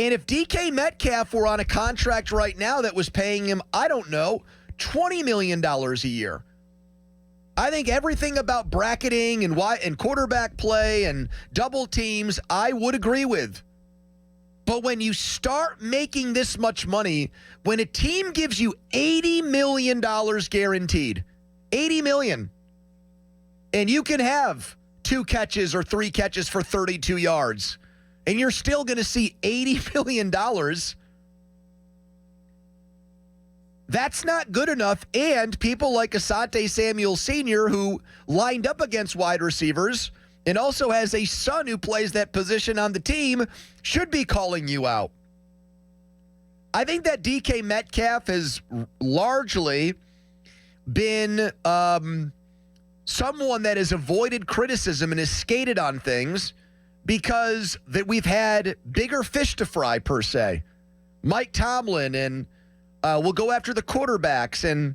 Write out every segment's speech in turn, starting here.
And if DK Metcalf were on a contract right now that was paying him, I don't know, $20 million a year, I think everything about bracketing and quarterback play and double teams, I would agree with. But when you start making this much money, when a team gives you $80 million guaranteed, $80 million, and you can have 2 catches or 3 catches for 32 yards, and you're still going to see $80 million, that's not good enough. And people like Asante Samuel Sr., who lined up against wide receivers and also has a son who plays that position on the team, should be calling you out. I think that DK Metcalf has largely been someone that has avoided criticism and has skated on things because that we've had bigger fish to fry, per se. Mike Tomlin, and we'll go after the quarterbacks and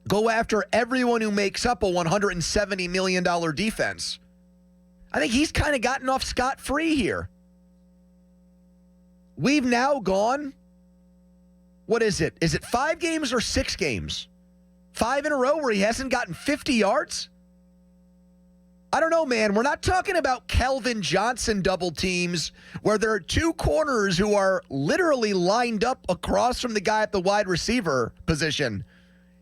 go after everyone who makes up a $170 million defense. I think he's kind of gotten off scot-free here. We've now gone, what is it? Is it 5 games or 6 games? 5 in a row where he hasn't gotten 50 yards? I don't know, man. We're not talking about Kelvin Johnson double teams where there are 2 corners who are literally lined up across from the guy at the wide receiver position.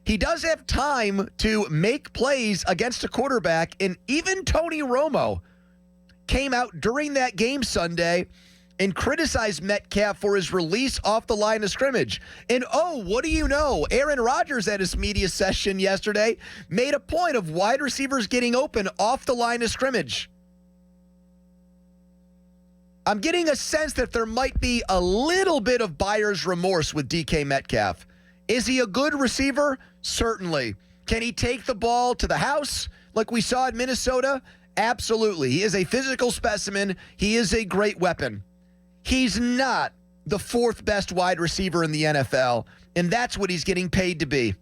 He does have time to make plays against a quarterback, and even Tony Romo came out during that game Sunday and criticized Metcalf for his release off the line of scrimmage. And what do you know? Aaron Rodgers at his media session yesterday made a point of wide receivers getting open off the line of scrimmage. I'm getting a sense that there might be a little bit of buyer's remorse with DK Metcalf. Is he a good receiver? Certainly. Can he take the ball to the house like we saw in Minnesota? Absolutely. He is a physical specimen. He is a great weapon. He's not the 4th best wide receiver in the NFL, and that's what he's getting paid to be.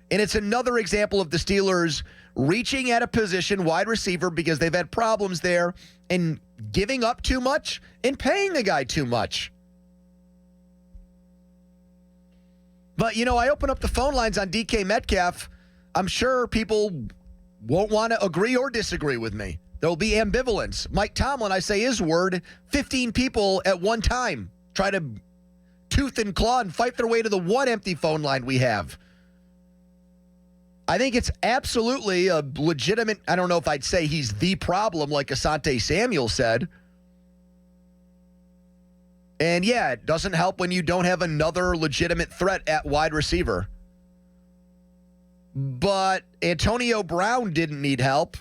And it's another example of the Steelers reaching at a position, wide receiver, because they've had problems there, and giving up too much and paying the guy too much. But, I open up the phone lines on DK Metcalf. I'm sure people won't want to agree or disagree with me. There'll be ambivalence. Mike Tomlin, I say his word, 15 people at one time try to tooth and claw and fight their way to the one empty phone line we have. I think it's absolutely a legitimate, I don't know if I'd say he's the problem like Asante Samuel said. And yeah, it doesn't help when you don't have another legitimate threat at wide receiver. But Antonio Brown didn't need help.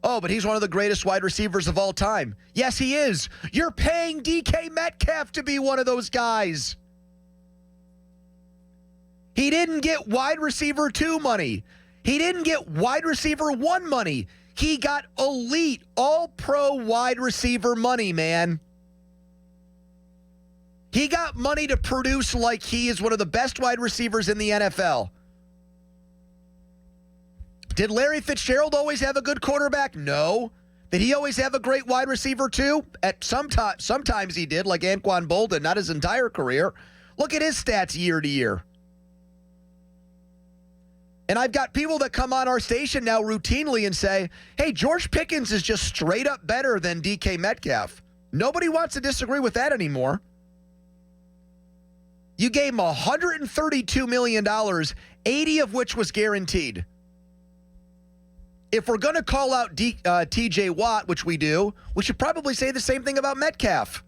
But he's one of the greatest wide receivers of all time. Yes, he is. You're paying DK Metcalf to be one of those guys. He didn't get wide receiver 2 money. He didn't get wide receiver 1 money. He got elite, all-pro wide receiver money, man. He got money to produce like he is one of the best wide receivers in the NFL. Did Larry Fitzgerald always have a good quarterback? No. Did he always have a great wide receiver too? Sometimes he did, like Anquan Bolden, not his entire career. Look at his stats year to year. And I've got people that come on our station now routinely and say, hey, George Pickens is just straight up better than DK Metcalf. Nobody wants to disagree with that anymore. You gave him $132 million, 80 of which was guaranteed. If we're going to call out TJ Watt, which we do, we should probably say the same thing about Metcalf.